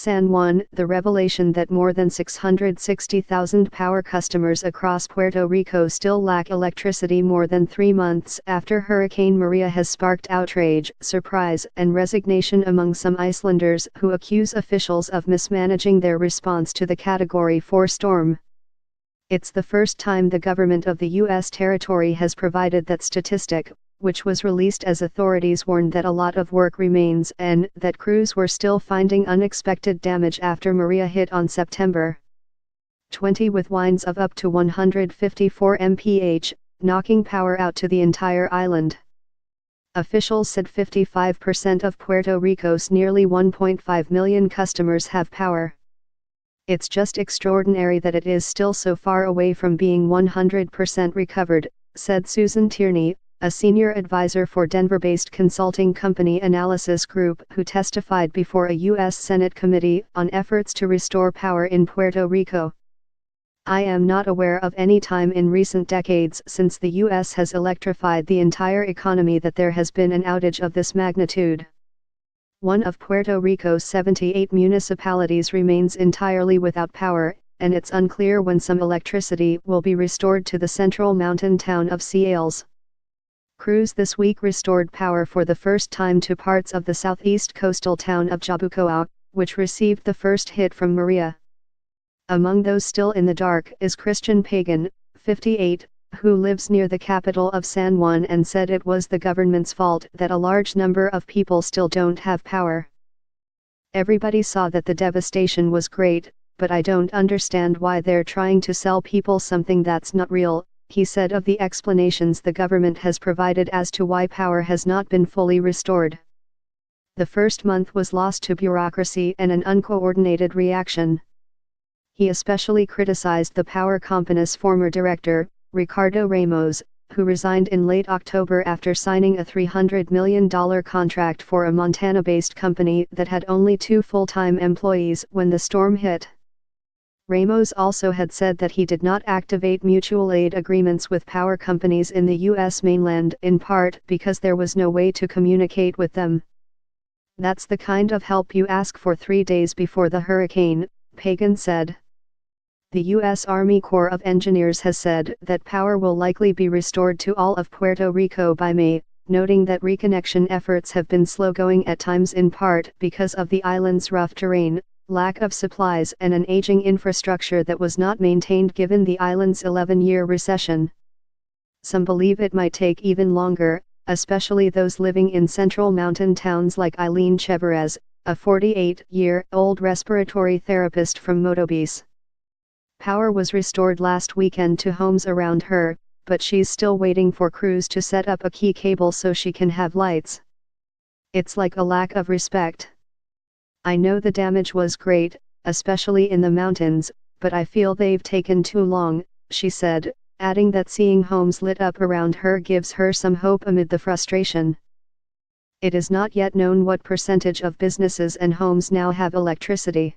San Juan, the revelation that more than 660,000 power customers across Puerto Rico still lack electricity more than 3 months after Hurricane Maria has sparked outrage, surprise, and resignation among some Icelanders who accuse officials of mismanaging their response to the Category 4 storm. It's the first time the government of the U.S. territory has provided that statistic, which was released as authorities warned that a lot of work remains and that crews were still finding unexpected damage after Maria hit on September 20 with winds of up to 154 mph, knocking power out to the entire island. Officials said 55% of Puerto Rico's nearly 1.5 million customers have power. It's just extraordinary that it is still so far away from being 100% recovered, said Susan Tierney, a senior advisor for Denver-based consulting company Analysis Group who testified before a U.S. Senate committee on efforts to restore power in Puerto Rico. I am not aware of any time in recent decades since the U.S. has electrified the entire economy that there has been an outage of this magnitude. One of Puerto Rico's 78 municipalities remains entirely without power, and it's unclear when some electricity will be restored to the central mountain town of Ciales. Crews this week restored power for the first time to parts of the southeast coastal town of Jabucoa, which received the first hit from Maria. Among those still in the dark is Christian Pagan, 58, who lives near the capital of San Juan and said it was the government's fault that a large number of people still don't have power. Everybody saw that the devastation was great, but I don't understand why they're trying to sell people something that's not real, he said of the explanations the government has provided as to why power has not been fully restored. The first month was lost to bureaucracy and an uncoordinated reaction. He especially criticized the power company's former director, Ricardo Ramos, who resigned in late October after signing a $300 million contract for a Montana-based company that had only 2 full-time employees when the storm hit. Ramos also had said that he did not activate mutual aid agreements with power companies in the U.S. mainland in part because there was no way to communicate with them. That's the kind of help you ask for 3 days before the hurricane, Pagan said. The U.S. Army Corps of Engineers has said that power will likely be restored to all of Puerto Rico by May, noting that reconnection efforts have been slow-going at times in part because of the island's rough terrain, lack of supplies and an aging infrastructure that was not maintained given the island's 11-year recession. Some believe it might take even longer, especially those living in central mountain towns like Eileen Cheverez, a 48-year-old respiratory therapist from Motobis. Power was restored last weekend to homes around her, but she's still waiting for crews to set up a key cable so she can have lights. It's like a lack of respect. I know the damage was great, especially in the mountains, but I feel they've taken too long, she said, adding that seeing homes lit up around her gives her some hope amid the frustration. It is not yet known what percentage of businesses and homes now have electricity.